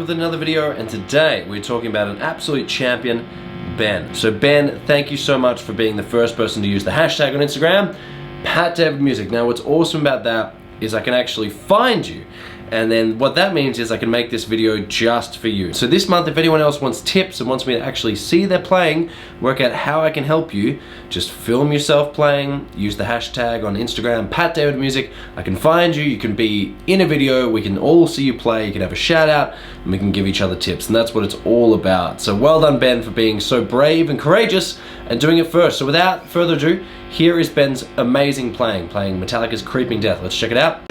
with another video, and today we're talking about an absolute champion, Ben. So Ben, thank you so much for being the first person to use the hashtag on Instagram, patdavidmusic. Now what's awesome about that is I can actually find you. And then what that means is I can make this video just for you. So this month, if anyone else wants tips and wants me to actually see their playing, work out how I can help you, just film yourself playing, use the hashtag on Instagram, patdavidmusic. I can find you, you can be in a video, we can all see you play, you can have a shout out, and we can give each other tips. And that's what it's all about. So well done, Ben, for being so brave and courageous and doing it first. So without further ado, here is Ben's amazing playing Metallica's Creeping Death. Let's check it out.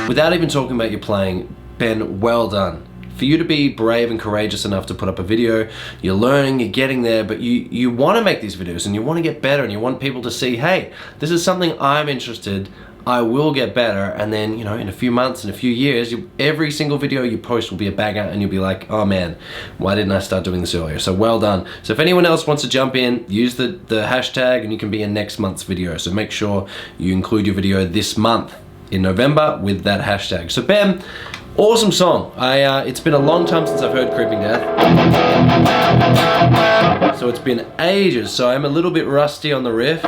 Without even talking about your playing, Ben, well done. For you to be brave and courageous enough to put up a video, you're learning, you're getting there, but you want to make these videos and you want to get better and you want people to see, hey, this is something I'm interested, I will get better, and then, you know, in a few months, in a few years, every single video you post will be a banger and you'll be like, oh man, why didn't I start doing this earlier? So well done. So if anyone else wants to jump in, use the hashtag and you can be in next month's video. So make sure you include your video this month in November with that hashtag. So Ben, awesome song. It's been a long time since I've heard Creeping Death. So it's been ages, so I'm a little bit rusty on the riff.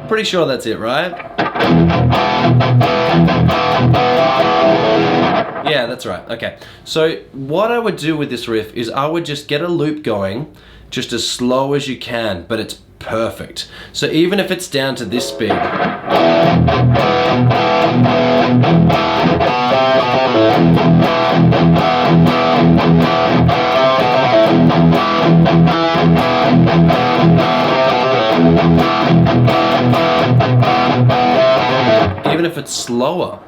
Pretty sure that's it, right? Yeah, that's right. Okay. So what I would do with this riff is I would just get a loop going just as slow as you can, but it's perfect. So even if it's down to this speed, even if it's slower,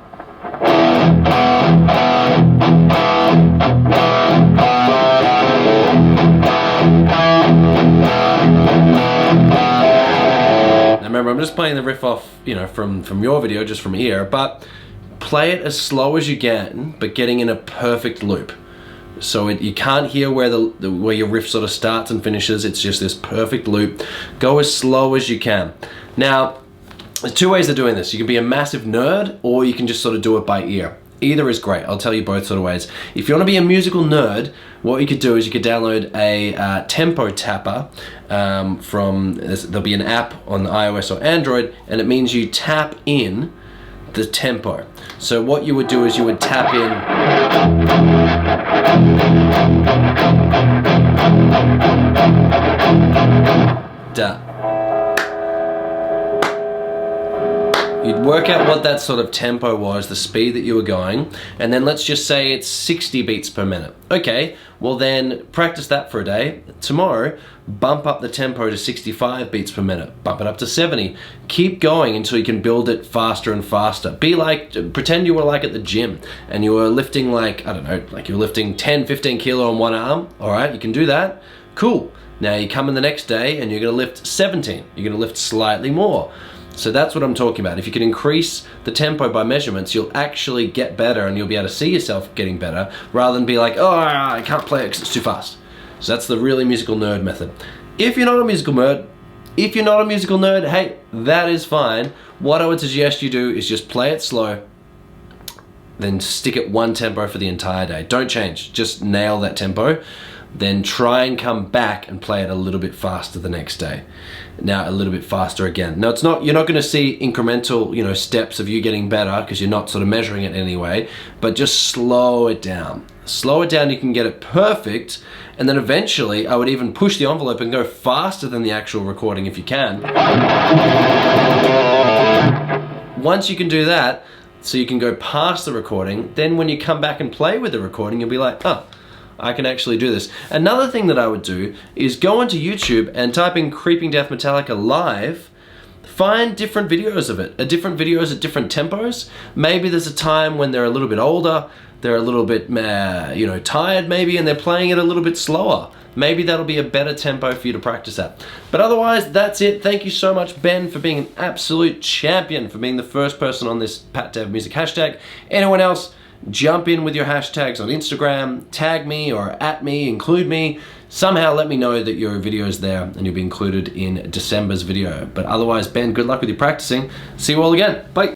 remember, I'm just playing the riff off, you know, from your video, just from ear, but play it as slow as you can, but getting in a perfect loop. So you can't hear where where your riff sort of starts and finishes. It's just this perfect loop. Go as slow as you can. Now, there's two ways of doing this. You can be a massive nerd, or you can just sort of do it by ear. Either is great. I'll tell you both sort of ways. If you want to be a musical nerd, what you could do is you could download a tempo tapper there'll be an app on iOS or Android, and it means you tap in the tempo. So what you would do is you would tap in da. You'd work out what that sort of tempo was, the speed that you were going, and then let's just say it's 60 beats per minute. Okay, well then practice that for a day. Tomorrow, bump up the tempo to 65 beats per minute, bump it up to 70. Keep going until you can build it faster and faster. Pretend you were like at the gym and you were lifting like, I don't know, like you were lifting 10, 15 kilo on one arm. All right, you can do that. Cool. Now you come in the next day and you're gonna lift 17. You're gonna lift slightly more. So that's what I'm talking about. If you can increase the tempo by measurements, you'll actually get better and you'll be able to see yourself getting better rather than be like, oh, I can't play it because it's too fast. So that's the really musical nerd method. If you're not a musical nerd, hey, that is fine. What I would suggest you do is just play it slow, then stick at one tempo for the entire day. Don't change, just nail that tempo. Then try and come back and play it a little bit faster the next day. Now a little bit faster again. Now you're not gonna see incremental, you know, steps of you getting better because you're not sort of measuring it anyway, but just slow it down. Slow it down, you can get it perfect, and then eventually I would even push the envelope and go faster than the actual recording if you can. Once you can do that, so you can go past the recording, then when you come back and play with the recording, you'll be like, oh, I can actually do this. Another thing that I would do is go onto YouTube and type in Creeping Death Metallica live, find different videos of it, different videos at different tempos. Maybe there's a time when they're a little bit older, they're a little bit, tired maybe, and they're playing it a little bit slower. Maybe that'll be a better tempo for you to practice at. But otherwise, that's it. Thank you so much, Ben, for being an absolute champion, for being the first person on this patdavidmusic hashtag. Anyone else, jump in with your hashtags on Instagram, tag me or at me, include me. Somehow let me know that your video is there and you'll be included in December's video. But otherwise, Ben, good luck with your practicing. See you all again. Bye.